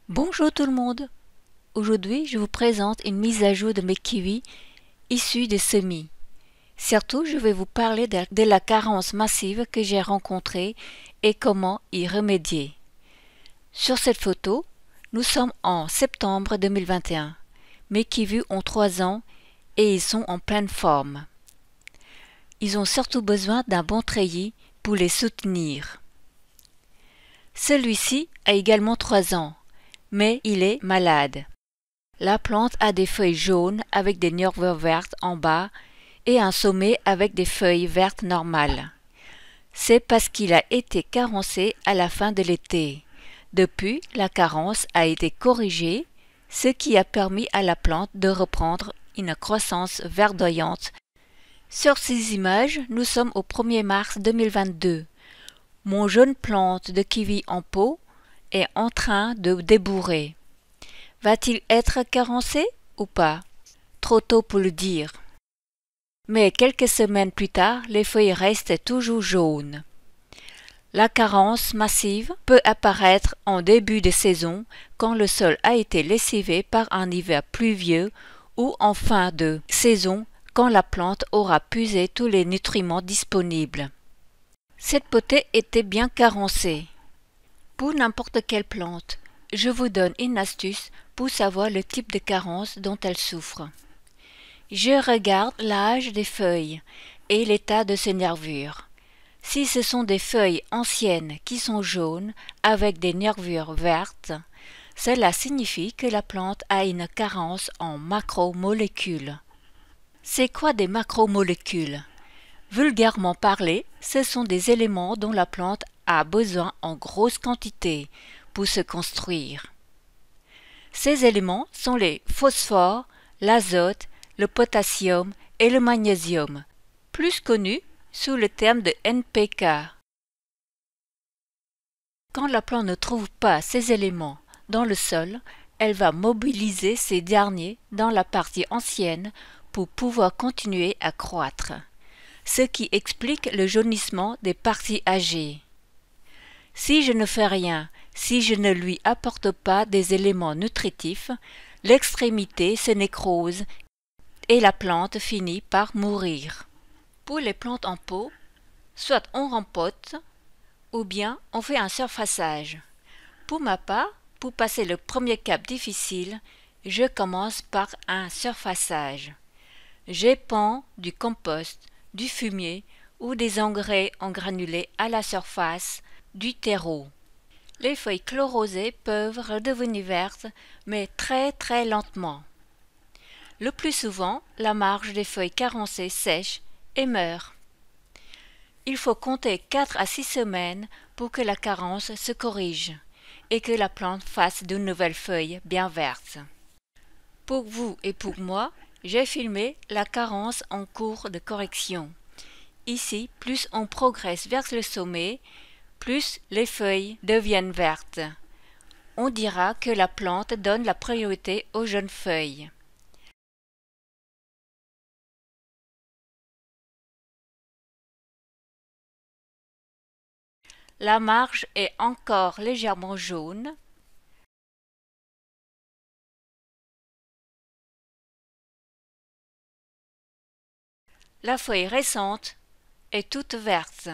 Bonjour tout le monde. Aujourd'hui, je vous présente une mise à jour de mes kiwis issus de semis. Surtout, je vais vous parler de la carence massive que j'ai rencontrée et comment y remédier. Sur cette photo, nous sommes en septembre 2021. Mes kiwis ont 3 ans et ils sont en pleine forme. Ils ont surtout besoin d'un bon treillis pour les soutenir. Celui-ci a également 3 ans, mais il est malade. La plante a des feuilles jaunes avec des nervures vertes en bas et un sommet avec des feuilles vertes normales. C'est parce qu'il a été carencé à la fin de l'été. Depuis, la carence a été corrigée, ce qui a permis à la plante de reprendre une croissance verdoyante. Sur ces images, nous sommes au 1er mars 2022. Mon jeune plante de kiwi en pot est en train de débourrer. Va-t-il être carencé ou pas? Trop tôt pour le dire. Mais quelques semaines plus tard, les feuilles restent toujours jaunes. La carence massive peut apparaître en début de saison quand le sol a été lessivé par un hiver pluvieux ou en fin de saison quand la plante aura puisé tous les nutriments disponibles. Cette potée était bien carencée. Pour n'importe quelle plante, je vous donne une astuce pour savoir le type de carence dont elle souffre. Je regarde l'âge des feuilles et l'état de ses nervures. Si ce sont des feuilles anciennes qui sont jaunes avec des nervures vertes, cela signifie que la plante a une carence en macromolécules. C'est quoi des macromolécules? Vulgairement parlé, ce sont des éléments dont la plante a besoin en grosse quantité pour se construire. Ces éléments sont les phosphores, l'azote, le potassium et le magnésium, plus connus sous le terme de NPK. Quand la plante ne trouve pas ces éléments dans le sol, elle va mobiliser ces derniers dans la partie ancienne pour pouvoir continuer à croître, ce qui explique le jaunissement des parties âgées. Si je ne fais rien, si je ne lui apporte pas des éléments nutritifs, l'extrémité se nécrose et la plante finit par mourir. Pour les plantes en pot, soit on rempote ou bien on fait un surfaçage. Pour ma part, pour passer le premier cap difficile, je commence par un surfaçage. J'épand du compost, du fumier ou des engrais en granulés à la surface du terreau. Les feuilles chlorosées peuvent redevenir vertes, mais très lentement. Le plus souvent, la marge des feuilles carencées sèche et meurt. Il faut compter 4 à 6 semaines pour que la carence se corrige et que la plante fasse de nouvelles feuilles bien vertes. Pour vous et pour moi, j'ai filmé la carence en cours de correction. Ici, plus on progresse vers le sommet, plus les feuilles deviennent vertes. On dira que la plante donne la priorité aux jeunes feuilles. La marge est encore légèrement jaune. La feuille récente est toute verte.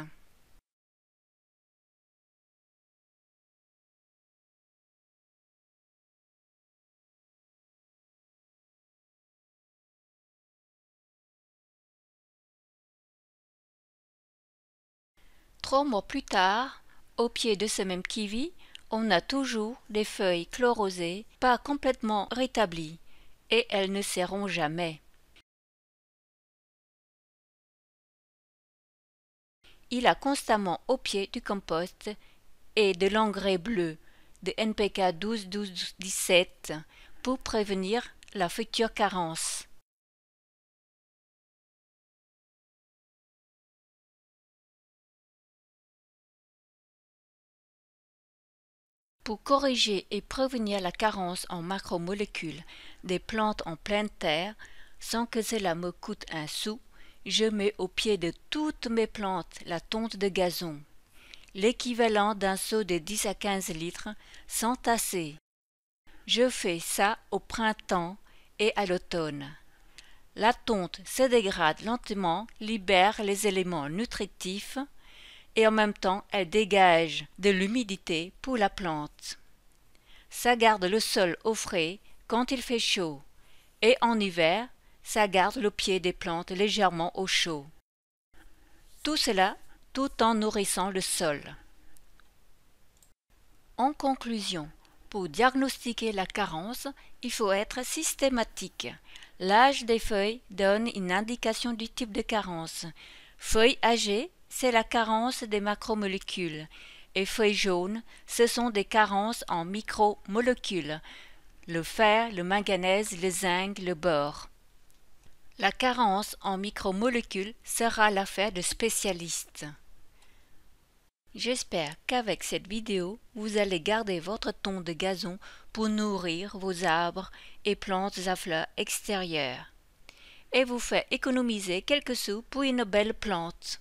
Trois mois plus tard, au pied de ce même kiwi, on a toujours des feuilles chlorosées, pas complètement rétablies, et elles ne serront jamais. Il a constamment au pied du compost et de l'engrais bleu de NPK 12-12-17 pour prévenir la future carence. Pour corriger et prévenir la carence en macromolécules des plantes en pleine terre, sans que cela me coûte un sou, je mets au pied de toutes mes plantes la tonte de gazon, l'équivalent d'un seau de 10 à 15 litres, sans tasser. Je fais ça au printemps et à l'automne. La tonte se dégrade lentement, libère les éléments nutritifs et en même temps elle dégage de l'humidité pour la plante. Ça garde le sol au frais quand il fait chaud et en hiver, ça garde le pied des plantes légèrement au chaud. Tout cela tout en nourrissant le sol. En conclusion, pour diagnostiquer la carence, il faut être systématique. L'âge des feuilles donne une indication du type de carence. Feuilles âgées, c'est la carence des macromolécules. Et feuilles jaunes, ce sont des carences en micromolécules. Le fer, le manganèse, le zinc, le bore. La carence en micromolécules sera l'affaire de spécialistes. J'espère qu'avec cette vidéo, vous allez garder votre tonte de gazon pour nourrir vos arbres et plantes à fleurs extérieures et vous faire économiser quelques sous pour une belle plante.